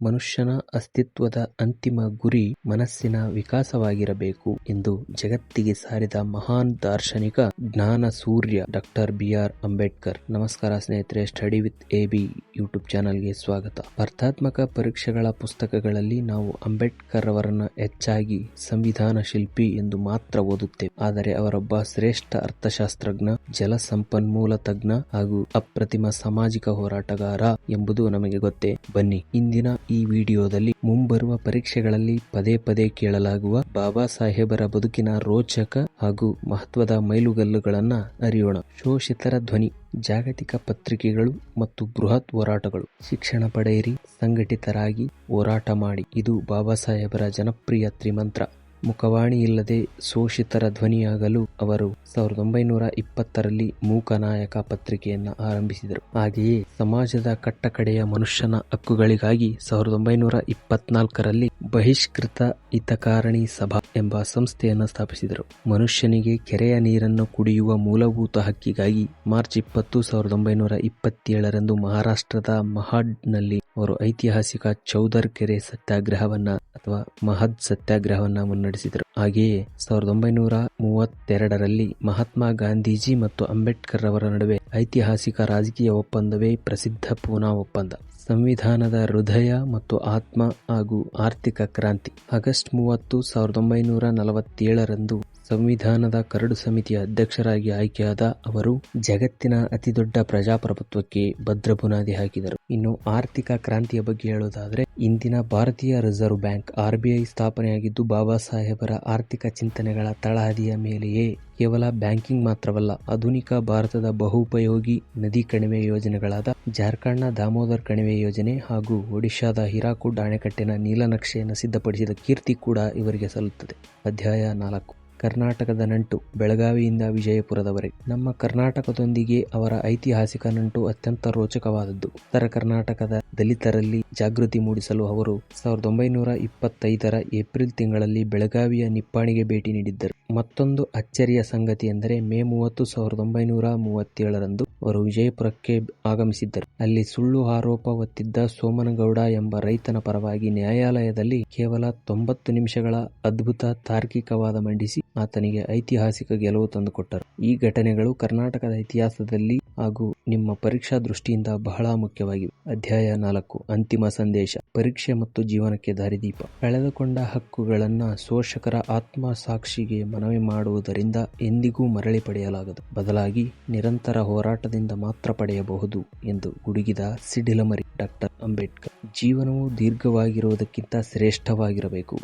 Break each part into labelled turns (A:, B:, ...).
A: ಮನುಷ್ಯನ ಅಸ್ತಿತ್ವದ ಅಂತಿಮ ಗುರಿ ಮನಸ್ಸಿನ ವಿಕಾಸವಾಗಿರಬೇಕು ಎಂದು ಜಗತ್ತಿಗೆ ಸಾರಿದ ಮಹಾನ್ ದಾರ್ಶನಿಕ ಜ್ಞಾನ ಸೂರ್ಯ ಡಾಕ್ಟರ್ ಬಿ.ಆರ್. ಅಂಬೇಡ್ಕರ್. ನಮಸ್ಕಾರ ಸ್ನೇಹಿತರೆ, ಸ್ಟಡಿ ವಿತ್ ಎ.ಬಿ. ಯೂಟ್ಯೂಬ್ ಚಾನಲ್ಗೆ ಸ್ವಾಗತ. ಸ್ಪರ್ಧಾತ್ಮಕ ಪರೀಕ್ಷೆಗಳ ಪುಸ್ತಕಗಳಲ್ಲಿ ನಾವು ಅಂಬೇಡ್ಕರ್ ಅವರನ್ನು ಹೆಚ್ಚಾಗಿ ಸಂವಿಧಾನ ಶಿಲ್ಪಿ ಎಂದು ಮಾತ್ರ ಓದುತ್ತೇವೆ. ಆದರೆ ಅವರೊಬ್ಬ ಶ್ರೇಷ್ಠ ಅರ್ಥಶಾಸ್ತ್ರಜ್ಞ, ಜಲ ಸಂಪನ್ಮೂಲ ತಜ್ಞ ಹಾಗೂ ಅಪ್ರತಿಮ ಸಾಮಾಜಿಕ ಹೋರಾಟಗಾರ ಎಂಬುದು ನಮಗೆ ಗೊತ್ತೇ. ಬನ್ನಿ, ಇಂದಿನ ಈ ವಿಡಿಯೋದಲ್ಲಿ ಮುಂಬರುವ ಪರೀಕ್ಷೆಗಳಲ್ಲಿ ಪದೇ ಪದೇ ಕೇಳಲಾಗುವ ಬಾಬಾ ಸಾಹೇಬರ ಬದುಕಿನ ರೋಚಕ ಹಾಗೂ ಮಹತ್ವದ ಮೈಲುಗಲ್ಲುಗಳನ್ನ ಅರಿಯೋಣ. ಶೋಷಿತರ ಧ್ವನಿ, ಜಾಗತಿಕ ಪತ್ರಿಕೆಗಳು ಮತ್ತು ಬೃಹತ್ ಹೋರಾಟಗಳು. ಶಿಕ್ಷಣ ಪಡೆಯಿರಿ, ಸಂಘಟಿತರಾಗಿ ಹೋರಾಟ ಮಾಡಿ. ಇದು ಬಾಬಾ ಸಾಹೇಬರ ಜನಪ್ರಿಯ ತ್ರಿಮಂತ್ರ. ಮುಖವಾಣಿ ಇಲ್ಲದೆ ಶೋಷಿತರ ಧ್ವನಿಯಾಗಲು ಅವರು 1920ರಲ್ಲಿ ಮೂಕನಾಯಕ ಪತ್ರಿಕೆಯನ್ನ ಆರಂಭಿಸಿದರು. ಹಾಗೆಯೇ ಸಮಾಜದ ಕಟ್ಟಕಡೆಯ ಮನುಷ್ಯನ ಹಕ್ಕುಗಳಿಗಾಗಿ 1924ರಲ್ಲಿ ಬಹಿಷ್ಕೃತ ಹಿತಕಾರಣಿ ಸಭಾ ಎಂಬ ಸಂಸ್ಥೆಯನ್ನು ಸ್ಥಾಪಿಸಿದರು. ಮನುಷ್ಯನಿಗೆ ಕೆರೆಯ ನೀರನ್ನು ಕುಡಿಯುವ ಮೂಲಭೂತ ಹಕ್ಕಿಗಾಗಿ ಮಾರ್ಚ್ 20, 1927ರಂದು ಮಹಾರಾಷ್ಟ್ರದ ಮಹಾಡ್ನಲ್ಲಿ ಅವರು ಐತಿಹಾಸಿಕ ಚೌದರ್ ಕೆರೆ ಸತ್ಯಾಗ್ರಹವನ್ನ ಅಥವಾ ಮಹದ್ ಸತ್ಯಾಗ್ರಹವನ್ನ ಮುನ್ನಡೆಸಿದರು. ಹಾಗೆಯೇ 1932ರಲ್ಲಿ ಮಹಾತ್ಮ ಗಾಂಧೀಜಿ ಮತ್ತು ಅಂಬೇಡ್ಕರ್ ಅವರ ನಡುವೆ ಐತಿಹಾಸಿಕ ರಾಜಕೀಯ ಒಪ್ಪಂದವೇ ಪ್ರಸಿದ್ಧ ಪೂನಾ ಒಪ್ಪಂದ. ಸಂವಿಧಾನದ ಹೃದಯ ಮತ್ತು ಆತ್ಮ ಹಾಗೂ ಆರ್ಥಿಕ ಕ್ರಾಂತಿ. ಆಗಸ್ಟ್ 30, 1947ರಂದು ಸಂವಿಧಾನದ ಕರಡು ಸಮಿತಿಯ ಅಧ್ಯಕ್ಷರಾಗಿ ಆಯ್ಕೆಯಾದ ಅವರು ಜಗತ್ತಿನ ಅತಿದೊಡ್ಡ ಪ್ರಜಾಪ್ರಭುತ್ವಕ್ಕೆ ಭದ್ರ ಬುನಾದಿ ಹಾಕಿದರು. ಇನ್ನು ಆರ್ಥಿಕ ಕ್ರಾಂತಿಯ ಬಗ್ಗೆ ಹೇಳುವುದಾದರೆ, ಇಂದಿನ ಭಾರತೀಯ ರಿಸರ್ವ್ ಬ್ಯಾಂಕ್ RBI ಸ್ಥಾಪನೆಯಾಗಿದ್ದು ಬಾಬಾ ಸಾಹೇಬರ ಆರ್ಥಿಕ ಚಿಂತನೆಗಳ ತಳಹದಿಯ ಮೇಲೆಯೇ. ಕೇವಲ ಬ್ಯಾಂಕಿಂಗ್ ಮಾತ್ರವಲ್ಲ, ಆಧುನಿಕ ಭಾರತದ ಬಹುಪಯೋಗಿ ನದಿ ಕಣಿವೆ ಯೋಜನೆಗಳಾದ ಜಾರ್ಖಂಡ್ನ ದಾಮೋದರ್ ಕಣಿವೆ ಯೋಜನೆ ಹಾಗೂ ಒಡಿಶಾದ ಹೀರಾಕುಡ್ ಅಣೆಕಟ್ಟಿನ ನೀಲನಕ್ಷೆಯನ್ನು ಸಿದ್ಧಪಡಿಸಿದ ಕೀರ್ತಿ ಕೂಡ ಇವರಿಗೆ ಸಲ್ಲುತ್ತದೆ. ಅಧ್ಯಾಯ 4. ಕರ್ನಾಟಕದ ನಂಟು, ಬೆಳಗಾವಿಯಿಂದ ವಿಜಯಪುರದವರೆಗೆ. ನಮ್ಮ ಕರ್ನಾಟಕದೊಂದಿಗೆ ಅವರ ಐತಿಹಾಸಿಕ ನಂಟು ಅತ್ಯಂತ ರೋಚಕವಾದದ್ದು. ಉತ್ತರ ಕರ್ನಾಟಕದ ದಲಿತರಲ್ಲಿ ಜಾಗೃತಿ ಮೂಡಿಸಲು ಅವರು 1925ರ ಏಪ್ರಿಲ್ ತಿಂಗಳಲ್ಲಿ ಬೆಳಗಾವಿಯ ನಿಪ್ಪಾಣಿಗೆ ಭೇಟಿ ನೀಡಿದ್ದರು. ಮತ್ತೊಂದು ಅಚ್ಚರಿಯ ಸಂಗತಿ ಎಂದರೆ ಮೇ 30, 1937ರಂದು ಅವರು ವಿಜಯಪುರಕ್ಕೆ ಆಗಮಿಸಿದ್ದರು. ಅಲ್ಲಿ ಸುಳ್ಳು ಆರೋಪ ಹೊತ್ತಿದ್ದ ಸೋಮನಗೌಡ ಎಂಬ ರೈತನ ಪರವಾಗಿ ನ್ಯಾಯಾಲಯದಲ್ಲಿ ಕೇವಲ 90 ನಿಮಿಷಗಳ ಅದ್ಭುತ ತಾರ್ಕಿಕವಾದ ಮಂಡಿಸಿ ಆತನಿಗೆ ಐತಿಹಾಸಿಕ ಗೆಲುವು ತಂದುಕೊಟ್ಟರು. ಈ ಘಟನೆಗಳು ಕರ್ನಾಟಕದ ಇತಿಹಾಸದಲ್ಲಿ ಹಾಗೂ ನಿಮ್ಮ ಪರೀಕ್ಷಾ ದೃಷ್ಟಿಯಿಂದ ಬಹಳ ಮುಖ್ಯವಾಗಿವೆ. ಅಧ್ಯಾಯ 4. ಅಂತಿಮ ಸಂದೇಶ, ಪರೀಕ್ಷೆ ಮತ್ತು ಜೀವನಕ್ಕೆ ದಾರಿದೀಪ. ಕಳೆದುಕೊಂಡ ಹಕ್ಕುಗಳನ್ನ ಶೋಷಕರ ಆತ್ಮಸಾಕ್ಷಿಗೆ ಮನವಿ ಮಾಡುವುದರಿಂದ ಎಂದಿಗೂ ಮರಳಿ ಪಡೆಯಲಾಗದು. ಬದಲಾಗಿ ನಿರಂತರ ಹೋರಾಟದಿಂದ ಮಾತ್ರ ಪಡೆಯಬಹುದು ಎಂದು ಗುಡುಗಿದ ಸಿಡಿಲಮರಿ ಡಾಕ್ಟರ್ ಅಂಬೇಡ್ಕರ್. ಜೀವನವು ದೀರ್ಘವಾಗಿರುವುದಕ್ಕಿಂತ ಶ್ರೇಷ್ಠವಾಗಿರಬೇಕು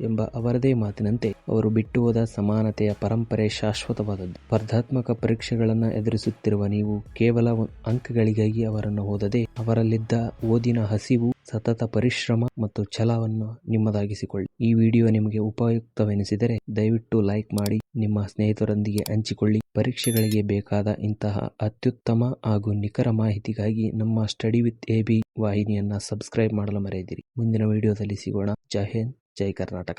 A: ಎಂಬ ಅವರದೇ ಮಾತಿನಂತೆ ಅವರು ಬಿಟ್ಟು ಹೋದ ಸಮಾನತೆಯ ಪರಂಪರೆ ಶಾಶ್ವತವಾದದ್ದು. ಸ್ಪರ್ಧಾತ್ಮಕ ಪರೀಕ್ಷೆಗಳನ್ನು ಎದುರಿಸುತ್ತಿರುವ ನೀವು ಕೇವಲ ಅಂಕಗಳಿಗಾಗಿ ಅವರನ್ನು ಓದದೆ ಅವರಲ್ಲಿದ್ದ ಓದಿನ ಹಸಿವು, ಸತತ ಪರಿಶ್ರಮ ಮತ್ತು ಛಲವನ್ನು ನಿಮ್ಮದಾಗಿಸಿಕೊಳ್ಳಿ. ಈ ವಿಡಿಯೋ ನಿಮಗೆ ಉಪಯುಕ್ತವೆನಿಸಿದರೆ ದಯವಿಟ್ಟು ಲೈಕ್ ಮಾಡಿ, ನಿಮ್ಮ ಸ್ನೇಹಿತರೊಂದಿಗೆ ಹಂಚಿಕೊಳ್ಳಿ. ಪರೀಕ್ಷೆಗಳಿಗೆ ಬೇಕಾದ ಇಂತಹ ಅತ್ಯುತ್ತಮ ಹಾಗೂ ನಿಖರ ಮಾಹಿತಿಗಾಗಿ ನಮ್ಮ ಸ್ಟಡಿ ವಿತ್ ಎ.ಬಿ. ವಾಹಿನಿಯನ್ನ ಸಬ್ಸ್ಕ್ರೈಬ್ ಮಾಡಲು ಮರೆಯದಿರಿ. ಮುಂದಿನ ವಿಡಿಯೋದಲ್ಲಿ ಸಿಗೋಣ. ಜೈ ಹಿಂದ್, ಜೈ ಕರ್ನಾಟಕ.